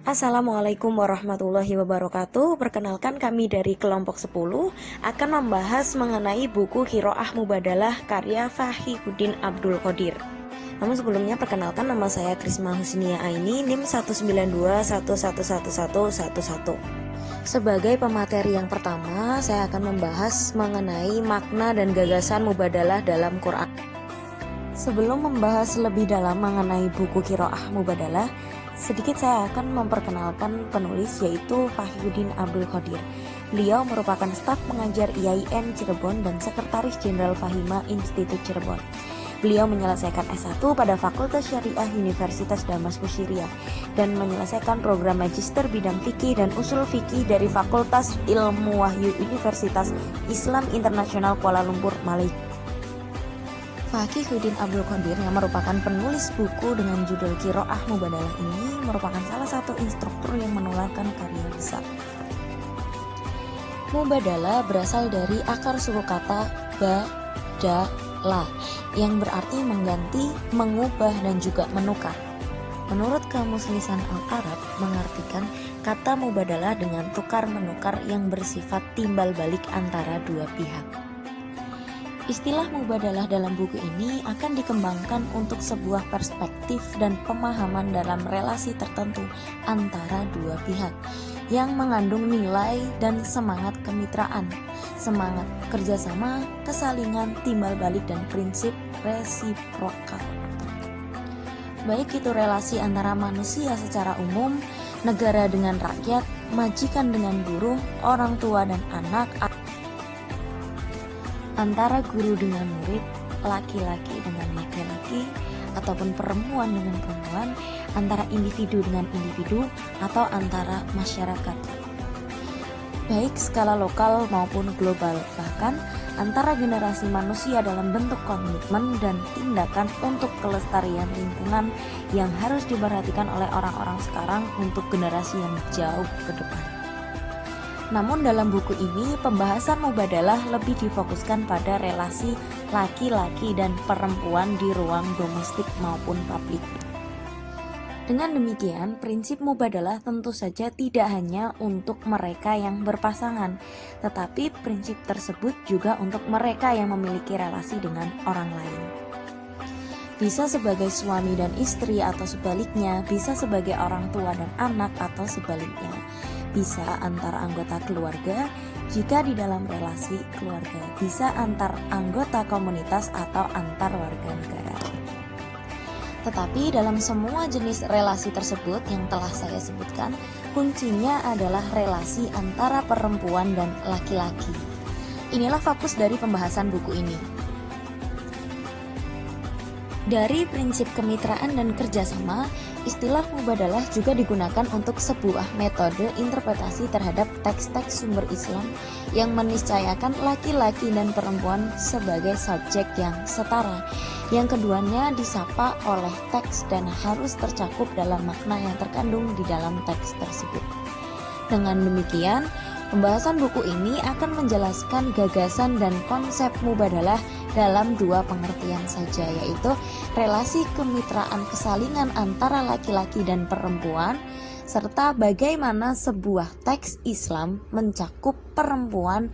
Assalamualaikum warahmatullahi wabarakatuh. Perkenalkan, kami dari kelompok 10 akan membahas mengenai buku Qiraah Mubadalah karya Fakhruddin Abdul Qodir. Namun sebelumnya, perkenalkan, nama saya Krisma Husnia Aini, NIM 192111111. Sebagai pemateri yang pertama, saya akan membahas mengenai makna dan gagasan mubadalah dalam Quran. Sebelum membahas lebih dalam mengenai buku Qiraah Mubadalah, sedikit saya akan memperkenalkan penulis, yaitu Fakhruddin Abdul Qodir. Beliau merupakan staf pengajar IAIN Cirebon dan Sekretaris Jenderal Fahima Institut Cirebon. Beliau menyelesaikan S1 pada Fakultas Syariah Universitas Damaskus Syria dan menyelesaikan program Magister bidang fikih dan usul fikih dari Fakultas Ilmu Wahyu Universitas Islam Internasional Kuala Lumpur, Malaysia. Fakhruddin Abdul Qodir yang merupakan penulis buku dengan judul Qiraah Mubadalah ini merupakan salah satu instruktur yang menularkan karya besar. Mubadalah berasal dari akar suku kata badala yang berarti mengganti, mengubah, dan juga menukar. Menurut Kamus Lisan Al-Arab, mengartikan kata mubadalah dengan tukar-menukar yang bersifat timbal balik antara dua pihak. Istilah mubadalah dalam buku ini akan dikembangkan untuk sebuah perspektif dan pemahaman dalam relasi tertentu antara dua pihak yang mengandung nilai dan semangat kemitraan, semangat kerjasama, kesalingan, timbal balik, dan prinsip resiprokal. Baik itu relasi antara manusia secara umum, negara dengan rakyat, majikan dengan buruh, orang tua dan anak, antara guru dengan murid, laki-laki dengan laki-laki, ataupun perempuan dengan perempuan, antara individu dengan individu, atau antara masyarakat, baik skala lokal maupun global, bahkan antara generasi manusia dalam bentuk komitmen dan tindakan untuk kelestarian lingkungan yang harus diperhatikan oleh orang-orang sekarang untuk generasi yang jauh ke depan. Namun dalam buku ini, pembahasan mubadalah lebih difokuskan pada relasi laki-laki dan perempuan di ruang domestik maupun publik. Dengan demikian, prinsip mubadalah tentu saja tidak hanya untuk mereka yang berpasangan, tetapi prinsip tersebut juga untuk mereka yang memiliki relasi dengan orang lain. Bisa sebagai suami dan istri atau sebaliknya, bisa sebagai orang tua dan anak atau sebaliknya. Bisa antar anggota keluarga jika di dalam relasi keluarga, bisa antar anggota komunitas atau antar warga negara. Tetapi dalam semua jenis relasi tersebut yang telah saya sebutkan, kuncinya adalah relasi antara perempuan dan laki-laki. Inilah fokus dari pembahasan buku ini. Dari prinsip kemitraan dan kerjasama, istilah mubadalah juga digunakan untuk sebuah metode interpretasi terhadap teks-teks sumber Islam yang meniscayakan laki-laki dan perempuan sebagai subjek yang setara, yang keduanya disapa oleh teks dan harus tercakup dalam makna yang terkandung di dalam teks tersebut. Dengan demikian, pembahasan buku ini akan menjelaskan gagasan dan konsep mubadalah dalam dua pengertian saja, yaitu relasi kemitraan kesalingan antara laki-laki dan perempuan, serta bagaimana sebuah teks Islam mencakup perempuan.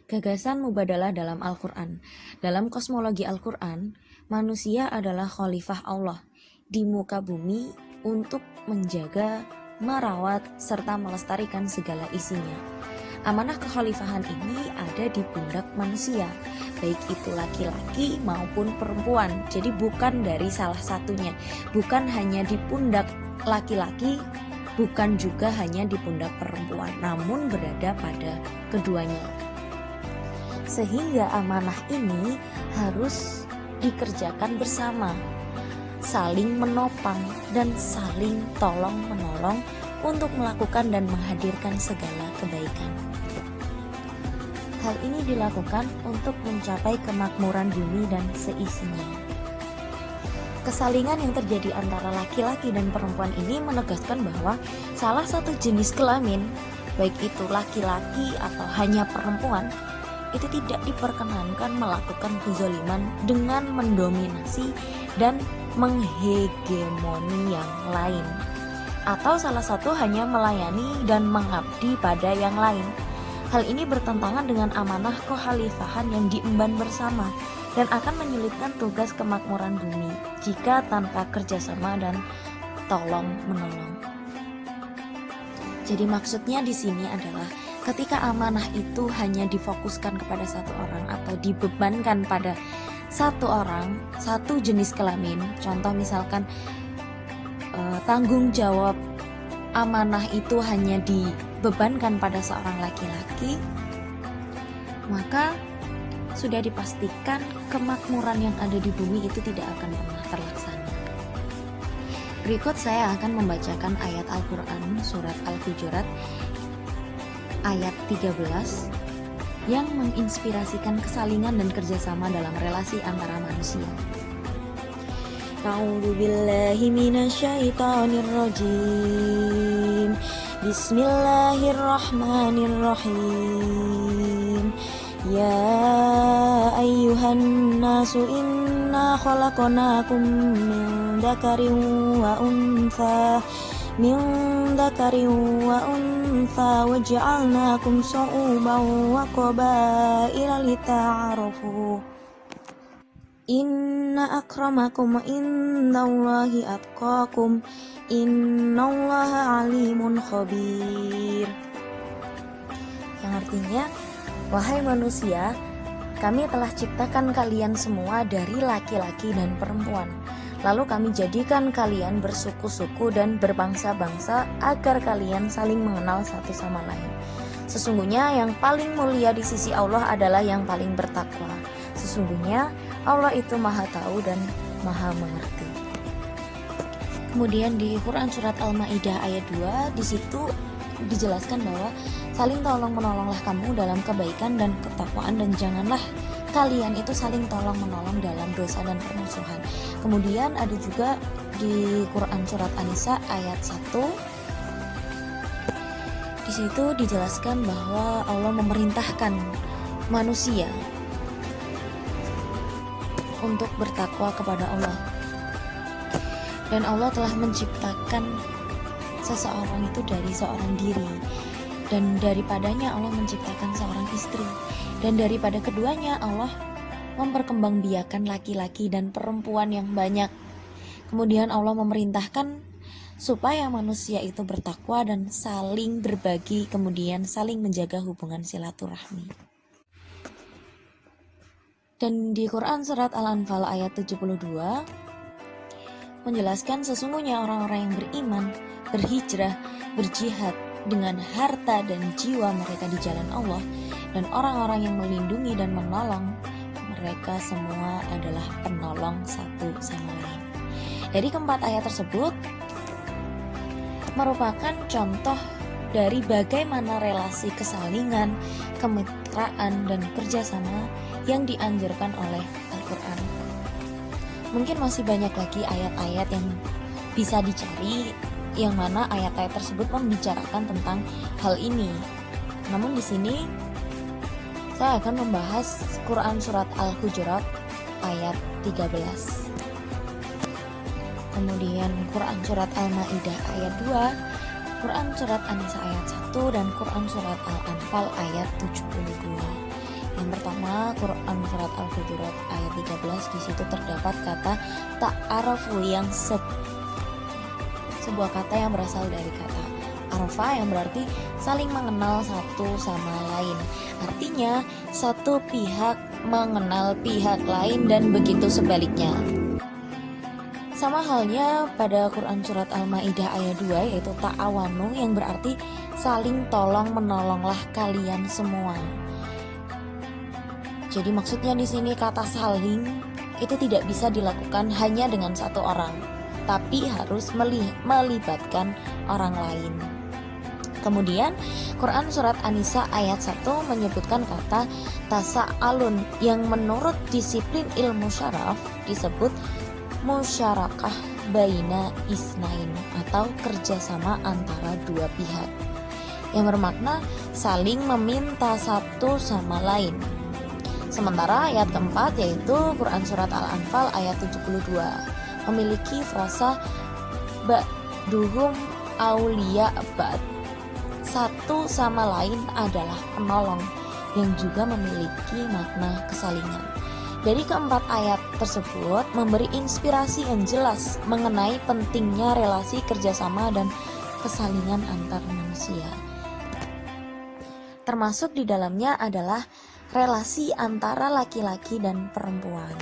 Gagasan mubadalah dalam Al-Quran. Dalam kosmologi Al-Quran, manusia adalah khalifah Allah di muka bumi untuk menjaga, merawat, serta melestarikan segala isinya. Amanah kekhalifahan ini ada di pundak manusia, baik itu laki-laki maupun perempuan. Jadi bukan dari salah satunya, bukan hanya di pundak laki-laki, bukan juga hanya di pundak perempuan, namun berada pada keduanya. Sehingga amanah ini harus dikerjakan bersama, saling menopang dan saling tolong-menolong untuk melakukan dan menghadirkan segala kebaikan. Hal ini dilakukan untuk mencapai kemakmuran bumi dan seisinya. Kesalingan yang terjadi antara laki-laki dan perempuan ini menegaskan bahwa salah satu jenis kelamin, baik itu laki-laki atau hanya perempuan, itu tidak diperkenankan melakukan kezaliman dengan mendominasi dan menghegemoni yang lain, atau salah satu hanya melayani dan mengabdi pada yang lain. Hal ini bertentangan dengan amanah kekhalifahan yang diemban bersama dan akan menyulitkan tugas kemakmuran bumi jika tanpa kerjasama dan tolong menolong. Jadi maksudnya di sini adalah ketika amanah itu hanya difokuskan kepada satu orang atau dibebankan pada satu orang, satu jenis kelamin. Contoh misalkan tanggung jawab amanah itu hanya dibebankan pada seorang laki-laki, maka sudah dipastikan kemakmuran yang ada di bumi itu tidak akan pernah terlaksana. Berikut saya akan membacakan ayat Al-Quran surat Al-Hujurat ayat 13 yang menginspirasikan kesalingan dan kerjasama dalam relasi antara manusia. A'udzu billahi minasyaitonir rajim. Bismillahirrahmanirrahim. Ya ayyuhan nasu inna khalaqnakum min dzakarin wa untha waj'alnakum syu'uban wa qabaila lita'arafu. Inna akramakum indallahi atqakum innallaha alimun khabir. Yang artinya, wahai manusia, kami telah ciptakan kalian semua dari laki-laki dan perempuan. Lalu kami jadikan kalian bersuku-suku dan berbangsa-bangsa agar kalian saling mengenal satu sama lain. Sesungguhnya yang paling mulia di sisi Allah adalah yang paling bertakwa. Sesungguhnya Allah itu Maha Tahu dan Maha Mengerti. Kemudian di Quran surat Al-Maidah ayat 2, di situ dijelaskan bahwa saling tolong menolonglah kamu dalam kebaikan dan ketakwaan, dan janganlah kalian itu saling tolong menolong dalam dosa dan permusuhan. Kemudian ada juga di Quran surat An-Nisa ayat 1. Di situ dijelaskan bahwa Allah memerintahkan manusia untuk bertakwa kepada Allah. Dan Allah telah menciptakan seseorang itu dari seorang diri, dan daripadanya Allah menciptakan seorang istri, dan daripada keduanya Allah memperkembangbiakan laki-laki dan perempuan yang banyak. Kemudian Allah memerintahkan supaya manusia itu bertakwa dan saling berbagi, kemudian saling menjaga hubungan silaturahmi. Dan di Quran surat Al-Anfal ayat 72 menjelaskan sesungguhnya orang-orang yang beriman, berhijrah, berjihad dengan harta dan jiwa mereka di jalan Allah, dan orang-orang yang melindungi dan menolong, mereka semua adalah penolong satu sama lain. Dari keempat ayat tersebut merupakan contoh dari bagaimana relasi kesalingan, kemitraan, dan kerjasama yang dianjurkan oleh Al-Quran. Mungkin masih banyak lagi ayat-ayat yang bisa dicari, yang mana ayat-ayat tersebut membicarakan tentang hal ini. Namun di sini saya akan membahas Quran surat Al-Hujurat ayat 13. Kemudian Quran surat Al-Maidah ayat 2, Quran surat An-Nisa ayat 1, dan Quran surat Al-Anfal ayat 72. Yang pertama, Quran surat Al-Hujurat ayat 13, di situ terdapat kata ta'arafu yang sebuah kata yang berasal dari kata arafa, yang berarti saling mengenal satu sama lain. Artinya satu pihak mengenal pihak lain dan begitu sebaliknya. Sama halnya pada Quran surat Al-Maidah ayat 2, yaitu ta'awanu, yang berarti saling tolong menolonglah kalian semua. Jadi maksudnya di sini kata saling itu tidak bisa dilakukan hanya dengan satu orang, tapi harus melibatkan orang lain. Kemudian Quran surat An-Nisa ayat 1 menyebutkan kata tasa'alun, yang menurut disiplin ilmu syaraf disebut musyarakah baina isnain, atau kerjasama antara dua pihak, yang bermakna saling meminta satu sama lain. Sementara ayat keempat, yaitu Quran surat Al-Anfal ayat 72, memiliki frasa ba'duhum aulia ba'd. Satu sama lain adalah penolong, yang juga memiliki makna kesalingan. Dari keempat ayat tersebut memberi inspirasi yang jelas mengenai pentingnya relasi kerjasama dan kesalingan antar manusia. Termasuk di dalamnya adalah relasi antara laki-laki dan perempuan.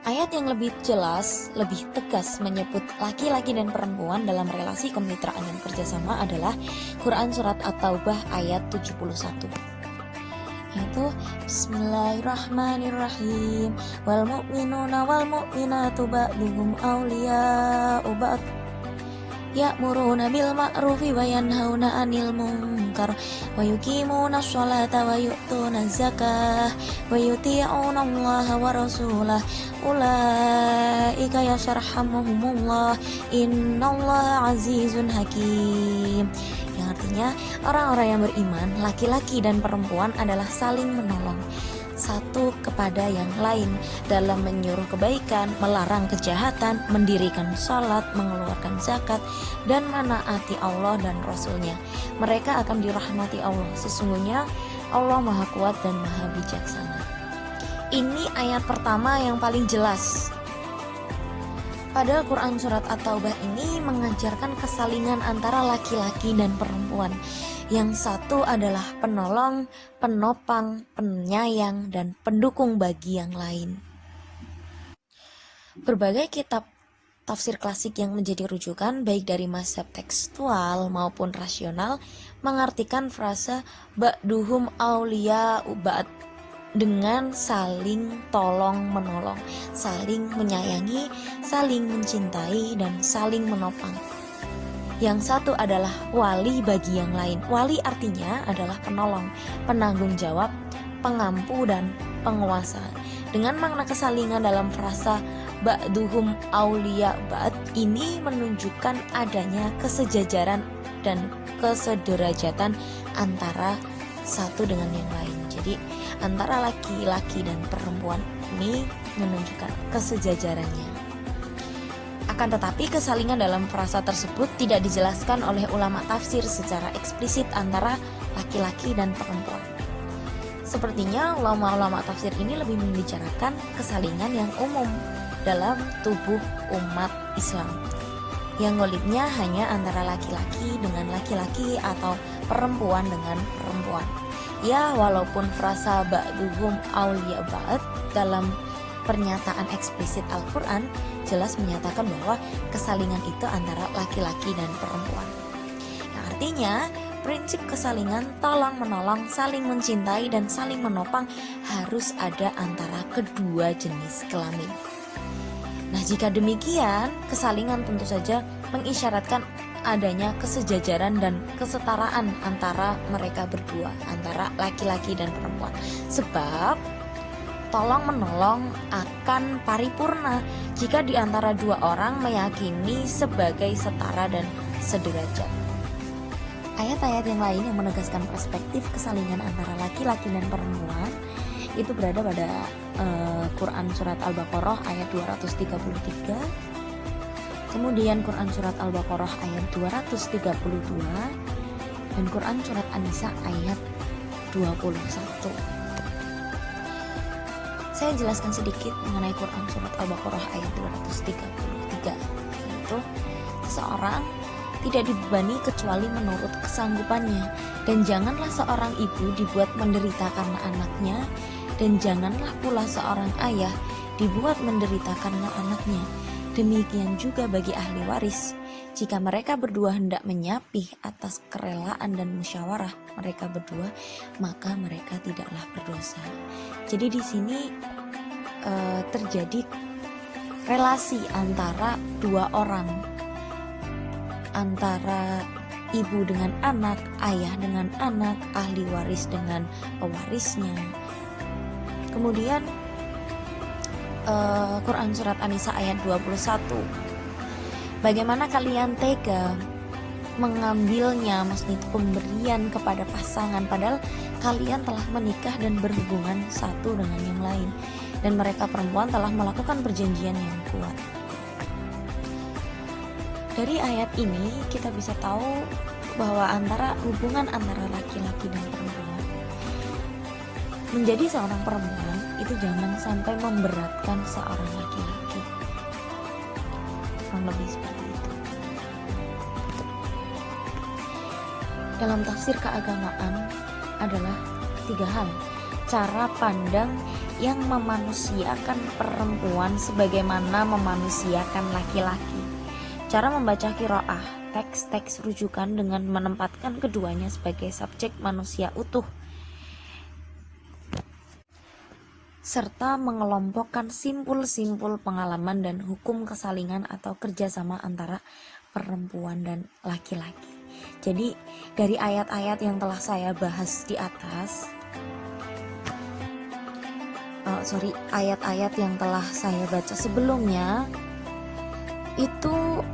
Ayat yang lebih jelas, lebih tegas menyebut laki-laki dan perempuan dalam relasi kemitraan dan kerjasama adalah Quran Surat At-Taubah ayat 71, yaitu Bismillahirrahmanirrahim, wal mu'minuna wal mu'minatu ba'duhum awliya'u ba'd ya'muruna bil ma'rufi wa yanhauna 'anil munkar wa yuqimuna sholata wa yu'tuna zakah wa yuti'una Allaha wa rasulahu ulaika yasharhamuhumullah innallaha azizun hakim. Yang artinya orang-orang yang beriman, laki-laki dan perempuan adalah saling menolong satu kepada yang lain dalam menyuruh kebaikan, melarang kejahatan, mendirikan sholat, mengeluarkan zakat, dan menaati Allah dan Rasul-Nya. Mereka akan dirahmati Allah. Sesungguhnya Allah Maha Kuat dan Maha Bijaksana. Ini ayat pertama yang paling jelas. Pada Quran Surat At-Taubah ini mengajarkan kesalingan antara laki-laki dan perempuan. Yang satu adalah penolong, penopang, penyayang, dan pendukung bagi yang lain. Berbagai kitab tafsir klasik yang menjadi rujukan baik dari mazhab tekstual maupun rasional mengartikan frasa ba'duhum awliya'u ba'd dengan saling tolong menolong, saling menyayangi, saling mencintai, dan saling menopang. Yang satu adalah wali bagi yang lain. Wali artinya adalah penolong, penanggung jawab, pengampu, dan penguasa. Dengan makna kesalingan dalam frasa ba'duhum aulia ba'd ini menunjukkan adanya kesejajaran dan kesederajatan antara satu dengan yang lain. Jadi antara laki-laki dan perempuan ini menunjukkan kesejajarannya. Akan tetapi kesalingan dalam frasa tersebut tidak dijelaskan oleh ulama tafsir secara eksplisit antara laki-laki dan perempuan. Sepertinya ulama-ulama tafsir ini lebih membicarakan kesalingan yang umum dalam tubuh umat Islam, yang golibnya hanya antara laki-laki dengan laki-laki atau perempuan dengan perempuan. Ya, walaupun frasa ba'duhum awliya ba'd dalam pernyataan eksplisit Al-Quran jelas menyatakan bahwa kesalingan itu antara laki-laki dan perempuan. Yang artinya prinsip kesalingan tolong-menolong, saling mencintai, dan saling menopang harus ada antara kedua jenis kelamin. Nah, jika demikian, kesalingan tentu saja mengisyaratkan adanya kesejajaran dan kesetaraan antara mereka berdua, antara laki-laki dan perempuan. Sebab tolong-menolong akan paripurna jika di antara dua orang meyakini sebagai setara dan sederajat. Ayat-ayat yang lain yang menegaskan perspektif kesalingan antara laki-laki dan perempuan itu berada pada Quran Surat Al-Baqarah ayat 233, kemudian Quran Surat Al-Baqarah ayat 232, dan Quran Surat An-Nisa ayat 21. Saya jelaskan sedikit mengenai Quran Surat Al-Baqarah ayat 233, yaitu seseorang tidak dibebani kecuali menurut kesanggupannya, dan janganlah seorang ibu dibuat menderita karena anaknya, dan janganlah pula seorang ayah dibuat menderita karena anaknya. Demikian juga bagi ahli waris, jika mereka berdua hendak menyapih atas kerelaan dan musyawarah mereka berdua, maka mereka tidaklah berdosa. Jadi di sini terjadi relasi antara dua orang, antara ibu dengan anak, ayah dengan anak, ahli waris dengan pewarisnya. Kemudian Quran Surat An-Nisa ayat 21, bagaimana kalian tega mengambilnya, maksudnya itu pemberian kepada pasangan, padahal kalian telah menikah dan berhubungan satu dengan yang lain, dan mereka perempuan telah melakukan perjanjian yang kuat. Dari ayat ini kita bisa tahu bahwa hubungan antara laki-laki dan perempuan, menjadi seorang perempuan itu jangan sampai memberatkan seorang laki-laki. Kurang lebih seperti itu. Dalam tafsir keagamaan adalah 3 hal. Cara pandang yang memanusiakan perempuan sebagaimana memanusiakan laki-laki. Cara membaca qiraah, teks-teks rujukan dengan menempatkan keduanya sebagai subjek manusia utuh, serta mengelompokkan simpul-simpul pengalaman dan hukum kesalingan atau kerjasama antara perempuan dan laki-laki. Jadi dari ayat-ayat yang telah saya bahas di atas, ayat-ayat yang telah saya baca sebelumnya itu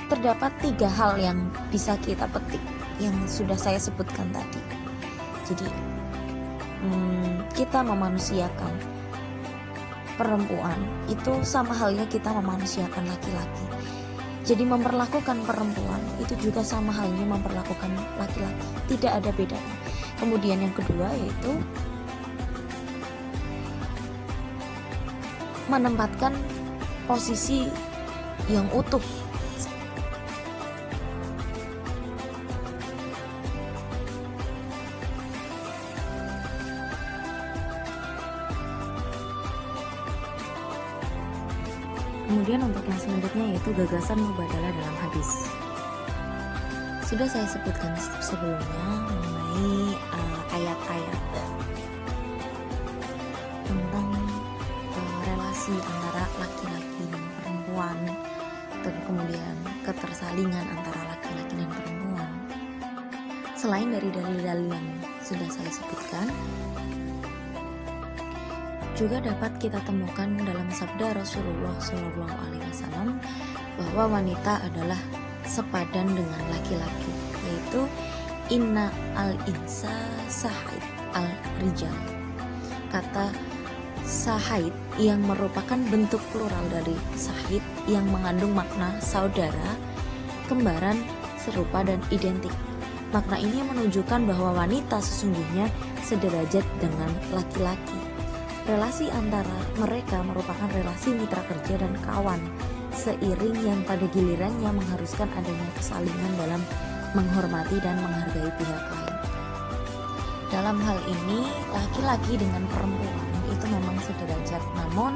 terdapat 3 hal yang bisa kita petik yang sudah saya sebutkan tadi. Jadi kita memanusiakan perempuan itu sama halnya kita memanusiakan laki-laki. Jadi memperlakukan perempuan itu juga sama halnya memperlakukan laki-laki, tidak ada bedanya. Kemudian yang kedua yaitu menempatkan posisi yang utuh. Kemudian untuk yang selanjutnya yaitu gagasan mubadalah dalam hadis. Sudah saya sebutkan sebelumnya mengenai ayat-ayat tentang relasi antara laki-laki dan perempuan, dan kemudian ketersalingan antara laki-laki dan perempuan. Selain dari dalil-dalil yang sudah saya sebutkan, juga dapat kita temukan dalam sabda Rasulullah SAW bahwa wanita adalah sepadan dengan laki-laki, yaitu inna al-insa sahid al-rijal. Kata sahid yang merupakan bentuk plural dari sahid yang mengandung makna saudara, kembaran, serupa, dan identik. Makna ini menunjukkan bahwa wanita sesungguhnya sederajat dengan laki-laki. Relasi antara mereka merupakan relasi mitra kerja dan kawan, seiring yang pada gilirannya mengharuskan adanya kesalingan dalam menghormati dan menghargai pihak lain. Dalam hal ini, laki-laki dengan perempuan itu memang sederajat, namun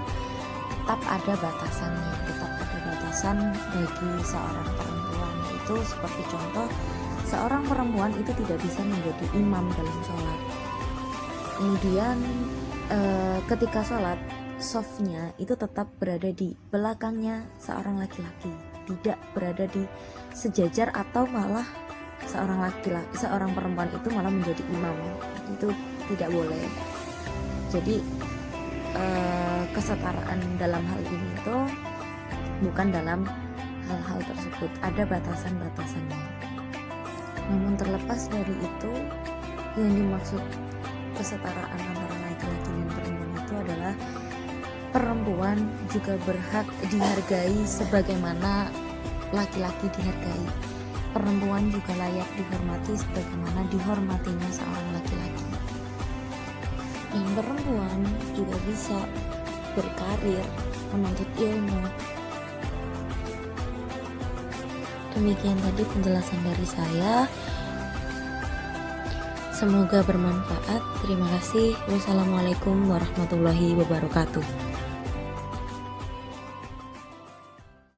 tetap ada batasannya, tetap ada batasan bagi seorang perempuan. Itu seperti contoh, seorang perempuan itu tidak bisa menjadi imam dalam sholat. Kemudian ketika sholat, softnya itu tetap berada di belakangnya seorang laki-laki, tidak berada di sejajar, atau malah seorang perempuan itu malah menjadi imam. Itu tidak boleh. Jadi kesetaraan dalam hal ini itu bukan dalam hal-hal tersebut, ada batasan-batasannya. Namun terlepas dari itu, yang dimaksud kesetaraan antara laki-laki dan perempuan itu adalah perempuan juga berhak dihargai sebagaimana laki-laki dihargai. Perempuan juga layak dihormati sebagaimana dihormatinya seorang laki-laki. Dan perempuan juga bisa berkarir, menuntut ilmu. Demikian tadi penjelasan dari saya. Semoga bermanfaat. Terima kasih. Wassalamualaikum warahmatullahi wabarakatuh.